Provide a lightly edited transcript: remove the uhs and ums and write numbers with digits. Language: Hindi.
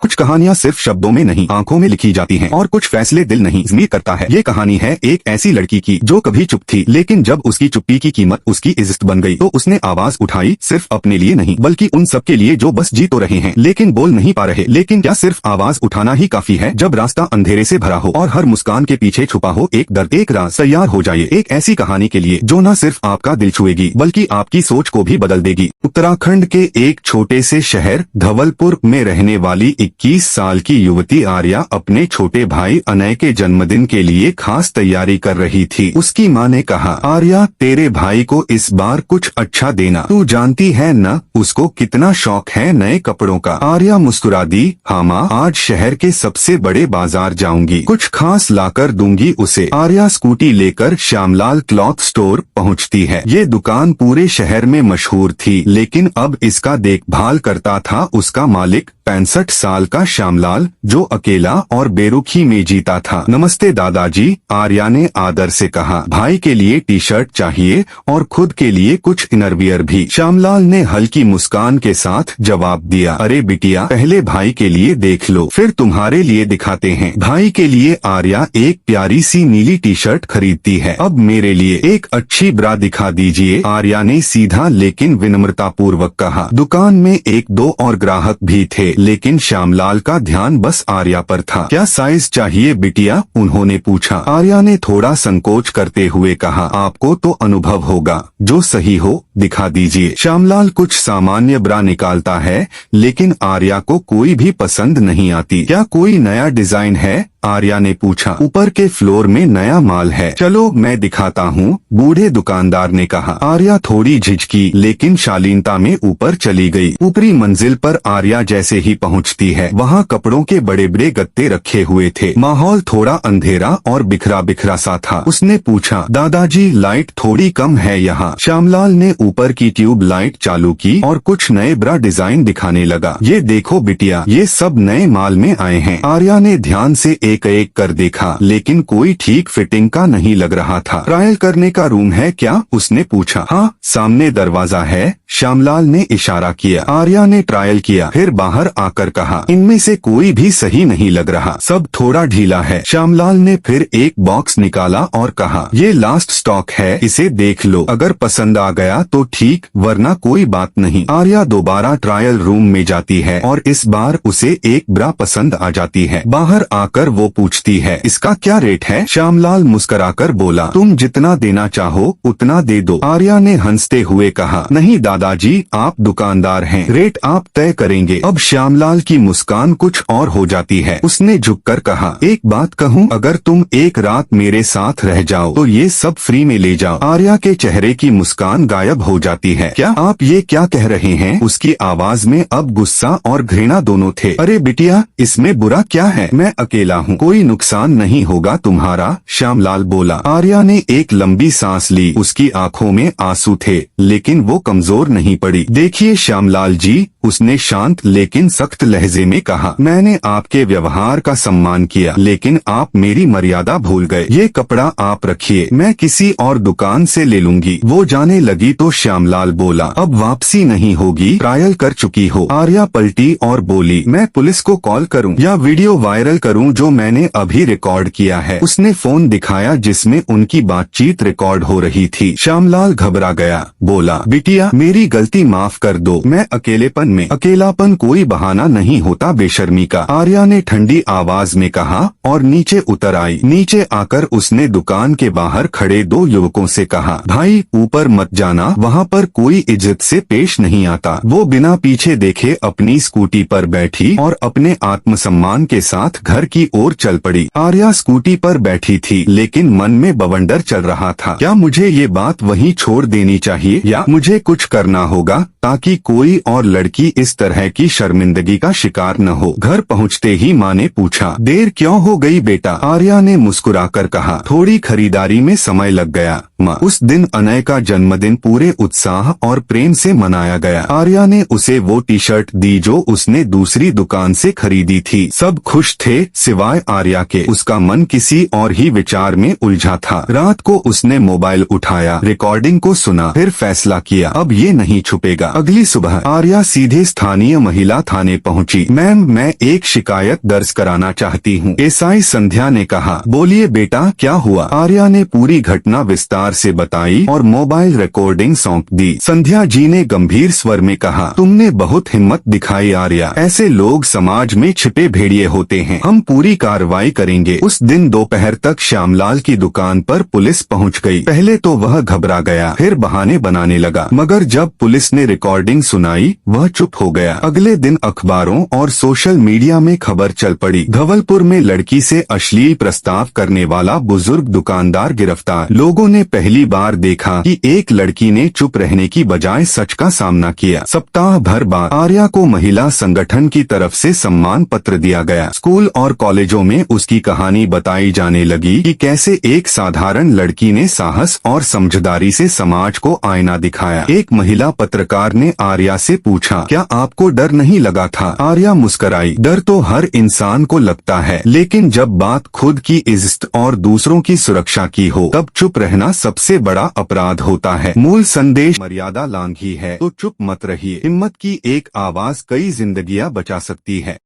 कुछ कहानियां सिर्फ शब्दों में नहीं आंखों में लिखी जाती हैं और कुछ फैसले दिल नहीं ज़मीर करता है। ये कहानी है एक ऐसी लड़की की जो कभी चुप थी, लेकिन जब उसकी चुप्पी की कीमत उसकी इज्जत बन गई तो उसने आवाज उठाई, सिर्फ अपने लिए नहीं बल्कि उन सबके लिए जो बस जी तो रहे हैं लेकिन बोल नहीं पा रहे। लेकिन क्या सिर्फ आवाज उठाना ही काफी है जब रास्ता अंधेरे से भरा हो और हर मुस्कान के पीछे छुपा हो एक दर्द, एक राज? तैयार हो जाइए एक ऐसी कहानी के लिए जो न सिर्फ आपका दिल छुएगी बल्कि आपकी सोच को भी बदल देगी। उत्तराखंड के एक छोटे से शहर धवलपुर में रहने वाली 21 साल की युवती आर्या अपने छोटे भाई अनय के जन्मदिन के लिए खास तैयारी कर रही थी। उसकी माँ ने कहा, आर्या तेरे भाई को इस बार कुछ अच्छा देना, तू जानती है न उसको कितना शौक है नए कपड़ों का। आर्या मुस्कुरा दी, हाँ माँ, आज शहर के सबसे बड़े बाजार जाऊंगी, कुछ खास लाकर दूंगी उसे। आर्या स्कूटी लेकर श्यामलाल क्लॉथ स्टोर पहुँचती है। ये दुकान पूरे शहर में मशहूर थी लेकिन अब इसका देखभाल करता था उसका मालिक 65 साल का श्यामलाल, जो अकेला और बेरुखी में जीता था। नमस्ते दादाजी, आर्या ने आदर से कहा। भाई के लिए टी शर्ट चाहिए और खुद के लिए कुछ इनरवियर भी। श्यामलाल ने हल्की मुस्कान के साथ जवाब दिया, अरे बिटिया, पहले भाई के लिए देख लो फिर तुम्हारे लिए दिखाते हैं। भाई के लिए आर्या एक प्यारी सी नीली टी शर्ट खरीदती है। अब मेरे लिए एक अच्छी ब्रा दिखा दीजिए, आर्या ने सीधा लेकिन विनम्रता पूर्वक कहा। दुकान में एक दो और ग्राहक भी थे लेकिन श्यामलाल का ध्यान बस आर्या पर था। क्या साइज चाहिए बिटिया, उन्होंने पूछा। आर्या ने थोड़ा संकोच करते हुए कहा, आपको तो अनुभव होगा, जो सही हो दिखा दीजिए। श्यामलाल कुछ सामान्य ब्रा निकालता है लेकिन आर्या को कोई भी पसंद नहीं आती। क्या कोई नया डिजाइन है, आर्या ने पूछा। ऊपर के फ्लोर में नया माल है, चलो मैं दिखाता हूँ, बूढ़े दुकानदार ने कहा। आर्या थोड़ी झिझकी लेकिन शालीनता में ऊपर चली गई। ऊपरी मंजिल पर आर्या जैसे ही पहुँचती है वहाँ कपड़ों के बड़े बड़े गत्ते रखे हुए थे। माहौल थोड़ा अंधेरा और बिखरा बिखरा सा था। उसने पूछा, दादाजी लाइट थोड़ी कम है यहाँ। श्यामलाल ने ऊपर की ट्यूब लाइट चालू की और कुछ नए ब्रा डिजाइन दिखाने लगा। ये देखो बिटिया, ये सब नए माल में आए हैं। आर्या ने ध्यान से एक एक कर देखा लेकिन कोई ठीक फिटिंग का नहीं लग रहा था। ट्रायल करने का रूम है क्या, उसने पूछा। हाँ, सामने दरवाजा है, श्यामलाल ने इशारा किया। आर्या ने ट्रायल किया फिर बाहर आकर कहा, इनमें से कोई भी सही नहीं लग रहा, सब थोड़ा ढीला है। श्यामलाल ने फिर एक बॉक्स निकाला और कहा, ये लास्ट स्टॉक है, इसे देख लो, अगर पसंद आ गया तो ठीक, वरना कोई बात नहीं। आर्या दोबारा ट्रायल रूम में जाती है और इस बार उसे एक ब्रा पसंद आ जाती है। बाहर आकर वो पूछती है, इसका क्या रेट है? श्यामलाल मुस्कुराकर बोला, तुम जितना देना चाहो उतना दे दो। आर्या ने हंसते हुए कहा, नहीं दादाजी, आप दुकानदार हैं, रेट आप तय करेंगे। अब श्यामलाल की मुस्कान कुछ और हो जाती है। उसने झुककर कहा, एक बात कहूँ, अगर तुम एक रात मेरे साथ रह जाओ तो ये सब फ्री में ले जाओ। आर्या के चेहरे की मुस्कान गायब हो जाती है। क्या आप ये क्या कह रहे हैं? उसकी आवाज में अब गुस्सा और घृणा दोनों थे। अरे बिटिया, इसमें बुरा क्या है, मैं अकेला हूँ, कोई नुकसान नहीं होगा तुम्हारा, श्यामलाल बोला। आर्या ने एक लंबी सांस ली। उसकी आंखों में आंसू थे लेकिन वो कमजोर नहीं पड़ी। देखिए श्यामलाल जी, उसने शांत लेकिन सख्त लहजे में कहा, मैंने आपके व्यवहार का सम्मान किया लेकिन आप मेरी मर्यादा भूल गए। ये कपड़ा आप रखिए, मैं किसी और दुकान से ले लूंगी। वो जाने लगी तो श्यामलाल बोला, अब वापसी नहीं होगी, ट्रायल कर चुकी हो। आर्या पलटी और बोली, मैं पुलिस को कॉल करूं या वीडियो वायरल करूं जो मैंने अभी रिकॉर्ड किया है। उसने फोन दिखाया जिसमें उनकी बातचीत रिकॉर्ड हो रही थी। श्यामलाल घबरा गया, बोला, बिटिया मेरी गलती माफ कर दो, मैं अकेलापन कोई बहाना नहीं होता बेशर्मी का। आर्या ने ठंडी आवाज में कहा और नीचे उतर आई। नीचे आकर उसने दुकान के बाहर खड़े दो युवकों से कहा, भाई ऊपर मत जाना, वहाँ पर कोई इज्जत से पेश नहीं आता। वो बिना पीछे देखे अपनी स्कूटी पर बैठी और अपने आत्मसम्मान के साथ घर की ओर चल पड़ी। आर्या स्कूटी पर बैठी थी लेकिन मन में बवंडर चल रहा था। क्या मुझे ये बात वहीं छोड़ देनी चाहिए या मुझे कुछ करना होगा ताकि कोई और लड़की इस तरह की शर्मिंदगी का शिकार न हो? घर पहुंचते ही माँ ने पूछा, देर क्यों हो गई बेटा? आर्या ने मुस्कुराकर कहा, थोड़ी खरीदारी में समय लग गया माँ। उस दिन अनय का जन्मदिन पूरे उत्साह और प्रेम से मनाया गया। आर्या ने उसे वो टी शर्ट दी जो उसने दूसरी दुकान से खरीदी थी। सब खुश थे सिवाय आर्या के। उसका मन किसी और ही विचार में उलझा था। रात को उसने मोबाइल उठाया, रिकॉर्डिंग को सुना, फिर फैसला किया अब ये नहीं छुपेगा। अगली सुबह आर्या सीधे सीधे स्थानीय महिला थाने पहुंची। मैम, मैं एक शिकायत दर्ज कराना चाहती हूँ, एसआई संध्या ने कहा। बोलिए बेटा, क्या हुआ? आर्या ने पूरी घटना विस्तार से बताई और मोबाइल रिकॉर्डिंग सौंप दी। संध्या जी ने गंभीर स्वर में कहा, तुमने बहुत हिम्मत दिखाई आर्या। ऐसे लोग समाज में छिपे भेड़िए होते हैं। हम पूरी कार्रवाई करेंगे। उस दिन दोपहर तक श्यामलाल की दुकान पर पुलिस पहुंच गई। पहले तो वह घबरा गया, फिर बहाने बनाने लगा, मगर जब पुलिस ने रिकॉर्डिंग सुनाई वह चुप हो गया। अगले दिन अखबारों और सोशल मीडिया में खबर चल पड़ी, धवलपुर में लड़की से अश्लील प्रस्ताव करने वाला बुजुर्ग दुकानदार गिरफ्तार। लोगों ने पहली बार देखा कि एक लड़की ने चुप रहने की बजाय सच का सामना किया। सप्ताह भर बाद आर्या को महिला संगठन की तरफ से सम्मान पत्र दिया गया। स्कूल और कॉलेजों में उसकी कहानी बताई जाने लगी कि कैसे एक साधारण लड़की ने साहस और समझदारी से समाज को आईना दिखाया। एक महिला पत्रकार ने आर्या से पूछा, क्या आपको डर नहीं लगा था? आर्या मुस्कुराई, डर तो हर इंसान को लगता है, लेकिन जब बात खुद की इज्जत और दूसरों की सुरक्षा की हो तब चुप रहना सबसे बड़ा अपराध होता है। मूल संदेश, मर्यादा लांघी है तो चुप मत रहिए। हिम्मत की एक आवाज कई जिंदगियां बचा सकती है।